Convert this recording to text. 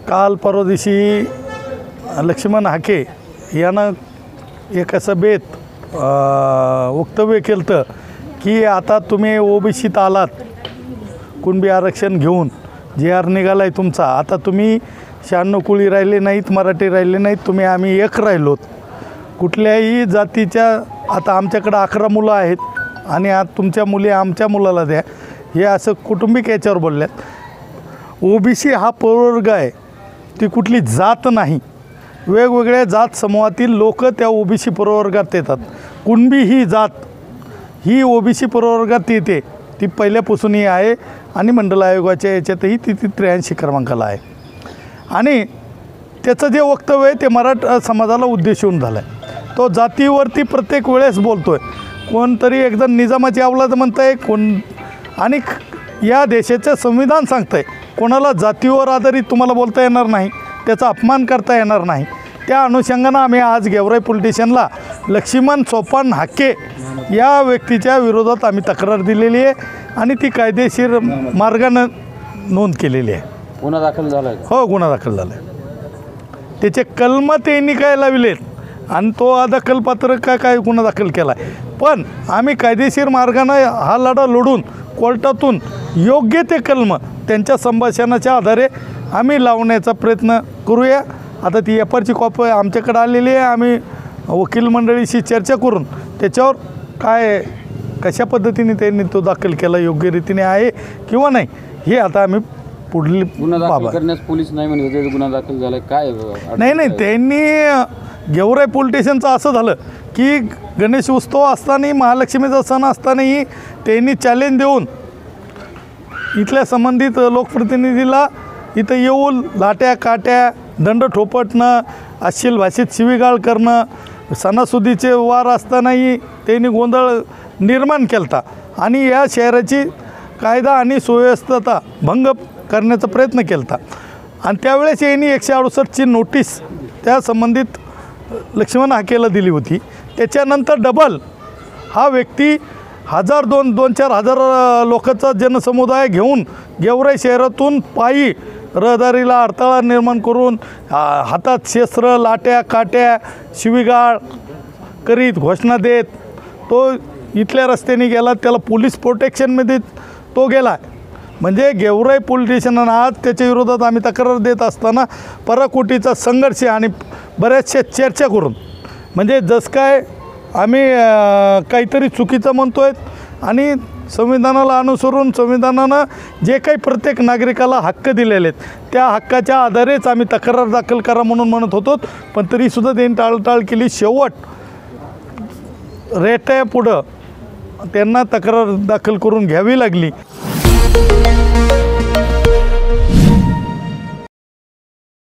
काल परवा दिवशी लक्ष्मण हाके यानं एका सभेत वक्तव्य केलं की आता तुम्ही ओबीसीत आलात, कुणबी आरक्षण घेऊन जे आर निघाला आहे तुमचा, आता तुम्ही 96 कुळी राहिले नाहीत, मराठी राहिले नाहीत, तुम्ही आम्ही एक राहिलोत. कुठल्याही जातीच्या आता आमच्याकडे 11 मुलं आहेत आणि आज तुमच्या मुली आमच्या मुलाला द्या, हे असं कुटुंबिक याच्यावर बोलल्यात. ओबीसी हा प्रवर्ग आहे, ती कुठली जात नाही. वेगवेगळ्या जात समूहातील लोक त्या ओबीसी प्रवर्गात येतात. कुणबी ही जात ही ओबीसी प्रवर्गात येते, ती पहिल्यापासूनही आहे आणि मंडल आयोगाच्या याच्यातही ती 83 क्रमांकाला आहे. आणि त्याचं जे वक्तव्य आहे ते मराठा समाजाला उद्देशून झालं आहे. तो जातीवरती प्रत्येक वेळेस बोलतो आहे. कोणतरी एकदा निजामाची अवलाद म्हणतं आहे, कोण आणि या देशाचं संविधान सांगतं आहे कोणाला जातीवर आधारित तुम्हाला बोलता येणार नाही, त्याचा अपमान करता येणार नाही. त्या अनुषंगानं आम्ही आज गेवराई पोलीस स्टेशनला लक्ष्मण सोपान हाके या व्यक्तीच्या विरोधात आम्ही तक्रार दिलेली आहे आणि ती कायदेशीर मार्गानं नोंद केलेली आहे. गुन्हा दाखल झाला आहे? हो, गुन्हा दाखल झाला आहे. त्याचे कलम त्यांनी काय लावलेत आणि तो अदखलपात्र काय गुन्हा दाखल केला आहे. पण आम्ही कायदेशीर मार्गानं हा लढा लढून कोर्टातून योग्य ते कलम त्यांच्या संभाषणाच्या आधारे आम्ही लावण्याचा प्रयत्न करूया. आता ती एफआरची कॉपी आमच्याकडे आलेली आहे. आम्ही वकील मंडळीशी चर्चा करून त्याच्यावर काय कशा पद्धतीने त्यांनी तो दाखल केला, योग्य रीतीने आहे किंवा नाही, हे आता आम्ही पुढील गुन्हा दाखल करण्यास पोलीस नाही म्हणत, गुन्हा दाखल झाला काय? नाही, त्यांनी गेवराई पोलीस स्टेशनचं असं झालं की गणेश उत्सव असतानाही, महालक्ष्मीचा सण असतानाही त्यांनी चॅलेंज देऊन इथल्या संबंधित लोकप्रतिनिधीला इथं येऊन लाट्या काट्या दंड ठोपटणं, अश्लील भाषेत शिवीगाळ करणं, सणासुदीचे वार असतानाही त्यांनी गोंधळ निर्माण केला आणि या शहराची कायदा आणि सुव्यवस्था भंग करण्याचा प्रयत्न केला. आणि त्यावेळेस यांनी 168ची नोटीस त्या संबंधित लक्ष्मण हाकेला दिली होती. त्याच्यानंतर डबल हा व्यक्ती 2,000-4,000 लोकांचा जनसमुदाय घेऊन गेवराई शहरातून पायी रहदारीला अडथळा निर्माण करून हातात शस्त्र, लाट्या काट्या, शिवीगाळ करीत घोषणा देत तो इथल्या रस्त्याने गेला. त्याला पोलीस प्रोटेक्शनमध्ये तो गेला. म्हणजे गेवराई पोलीस स्टेशननं आज त्याच्या विरोधात आम्ही तक्रार देत असताना पराकोटीचा संघर्ष आणि बऱ्याचशा चर्चा करून, म्हणजे जसं काय आम्ही काहीतरी चुकीचं म्हणतो आहे आणि संविधानाला अनुसरून संविधानानं जे काही प्रत्येक नागरिकाला हक्क दिलेले आहेत त्या हक्काच्या आधारेच आम्ही तक्रार दाखल करा म्हणून म्हणत होतो. पण तरीसुद्धा त्यांनी टाळटाळ केली. शेवट रेट्या पुढं त्यांना तक्रार दाखल करून घ्यावी लागली.